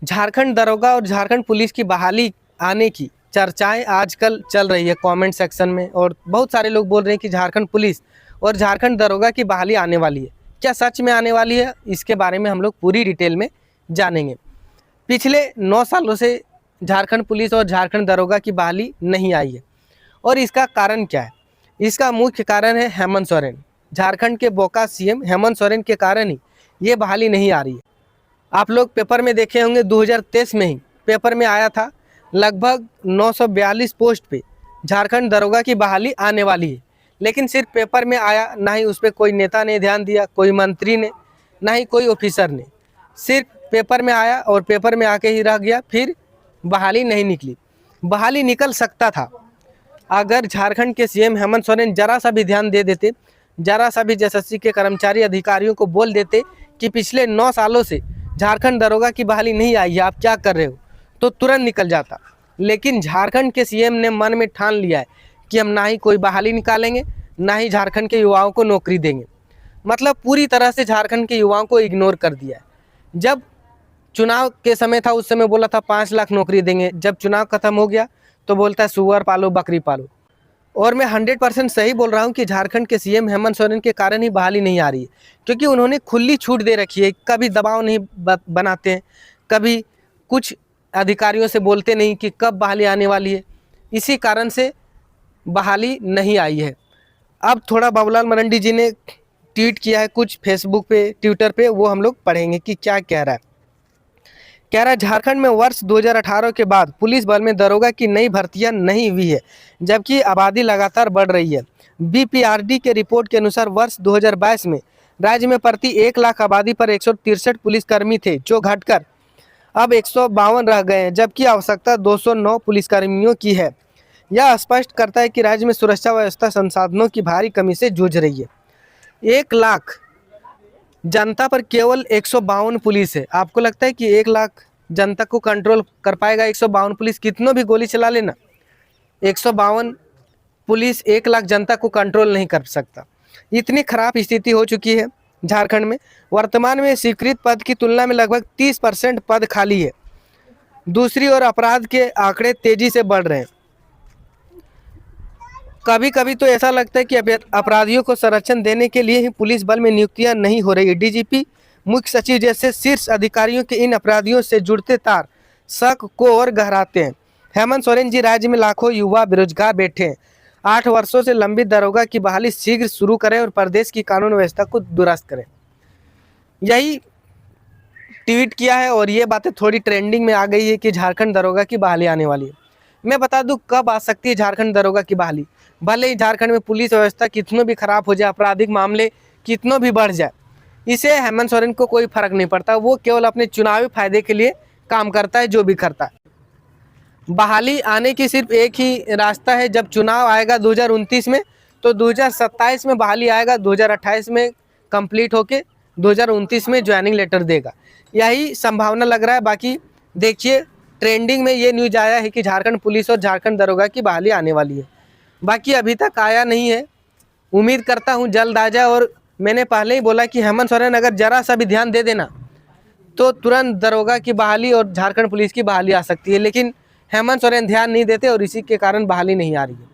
झारखंड दरोगा और झारखंड पुलिस की बहाली आने की चर्चाएं आजकल चल रही है कमेंट सेक्शन में, और बहुत सारे लोग बोल रहे हैं कि झारखंड पुलिस और झारखंड दरोगा की बहाली आने वाली है। क्या सच में आने वाली है? इसके बारे में हम लोग पूरी डिटेल में जानेंगे। पिछले 9 सालों से झारखंड पुलिस और झारखंड दरोगा की बहाली नहीं आई है, और इसका कारण क्या है? इसका मुख्य कारण है हेमंत सोरेन। झारखंड के बोका सीएम हेमंत सोरेन के कारण ही ये बहाली नहीं आ रही है। आप लोग पेपर में देखे होंगे, 2023 में ही पेपर में आया था लगभग 942 पोस्ट पे झारखंड दरोगा की बहाली आने वाली है, लेकिन सिर्फ पेपर में आया, ना ही उस पर कोई नेता ने ध्यान दिया, कोई मंत्री ने, ना ही कोई ऑफिसर ने। सिर्फ पेपर में आया और पेपर में आके ही रह गया, फिर बहाली नहीं निकली। बहाली निकल सकता था अगर झारखंड के सीएम हेमंत सोरेन जरा सा भी ध्यान दे देते, जरा सा भी एसएससी के कर्मचारी अधिकारियों को बोल देते कि पिछले 9 सालों से झारखंड दरोगा की बहाली नहीं आई है, आप क्या कर रहे हो, तो तुरंत निकल जाता। लेकिन झारखंड के सीएम ने मन में ठान लिया है कि हम ना ही कोई बहाली निकालेंगे, ना ही झारखंड के युवाओं को नौकरी देंगे। मतलब पूरी तरह से झारखंड के युवाओं को इग्नोर कर दिया है। जब चुनाव के समय था उस समय बोला था 5 लाख नौकरी देंगे, जब चुनाव खत्म हो गया तो बोलता है सुअर पालो बकरी पालो। और मैं 100% सही बोल रहा हूँ कि झारखंड के सीएम हेमंत सोरेन के कारण ही बहाली नहीं आ रही है, क्योंकि उन्होंने खुली छूट दे रखी है। कभी दबाव नहीं बनाते हैं, कभी कुछ अधिकारियों से बोलते नहीं कि कब बहाली आने वाली है। इसी कारण से बहाली नहीं आई है। अब थोड़ा बाबूलाल मरांडी जी ने ट्वीट किया है कुछ फेसबुक पे, ट्विटर पे, वो हम लोग पढ़ेंगे कि क्या कह रहा है। कह रहा है झारखंड में वर्ष 2018 के बाद पुलिस बल में दरोगा की नई भर्तियां नहीं हुई है, जबकि आबादी लगातार बढ़ रही है। बीपीआरडी के रिपोर्ट के अनुसार वर्ष 2022 में राज्य में प्रति 1 लाख आबादी पर 163 पुलिसकर्मी थे, जो घटकर अब 152 रह गए हैं, जबकि आवश्यकता 209 पुलिसकर्मियों की है। यह स्पष्ट करता है कि राज्य में सुरक्षा व्यवस्था संसाधनों की भारी कमी से जूझ रही है। 1 लाख जनता पर केवल 152 पुलिस है। आपको लगता है कि 1 लाख जनता को कंट्रोल कर पाएगा 152 पुलिस? कितनों भी गोली चला लेना, 152 पुलिस 1 लाख जनता को कंट्रोल नहीं कर सकता। इतनी खराब स्थिति हो चुकी है झारखंड में। वर्तमान में स्वीकृत पद की तुलना में लगभग 30% पद खाली है। दूसरी ओर अपराध के आंकड़े तेजी से बढ़ रहे हैं। कभी कभी तो ऐसा लगता है कि अपराधियों को संरक्षण देने के लिए ही पुलिस बल में नियुक्तियां नहीं हो रही है। डीजीपी, मुख्य सचिव जैसे शीर्ष अधिकारियों के इन अपराधियों से जुड़ते तार शक को और गहराते हैं। हेमंत सोरेन जी, राज्य में लाखों युवा बेरोजगार बैठे हैं। 8 वर्षों से लंबित दरोगा की बहाली शीघ्र शुरू करें और प्रदेश की कानून व्यवस्था को दुरुस्त करें। यही ट्वीट किया है, और ये बातें थोड़ी ट्रेंडिंग में आ गई है कि झारखंड दरोगा की बहाली आने वाली है। मैं बता दूं कब आ सकती है झारखंड दरोगा की बहाली। भले ही झारखंड में पुलिस व्यवस्था कितनों भी खराब हो जाए, आपराधिक मामले कितनों भी बढ़ जाए, इसे हेमंत सोरेन को कोई फर्क नहीं पड़ता। वो केवल अपने चुनावी फायदे के लिए काम करता है, जो भी करता है। बहाली आने की सिर्फ एक ही रास्ता है, जब चुनाव आएगा 2029 में, तो 2027 में बहाली आएगा, 2028 में कंप्लीट होके 2029 में ज्वाइनिंग लेटर देगा। यही संभावना लग रहा है। बाकी देखिए, ट्रेंडिंग में ये न्यूज आया है कि झारखंड पुलिस और झारखंड दरोगा की बहाली आने वाली है। बाकी अभी तक आया नहीं है, उम्मीद करता हूँ जल्द आ जाए। और मैंने पहले ही बोला कि हेमंत सोरेन अगर जरा सा भी ध्यान दे देना तो तुरंत दरोगा की बहाली और झारखंड पुलिस की बहाली आ सकती है, लेकिन हेमंत सोरेन ध्यान नहीं देते और इसी के कारण बहाली नहीं आ रही है।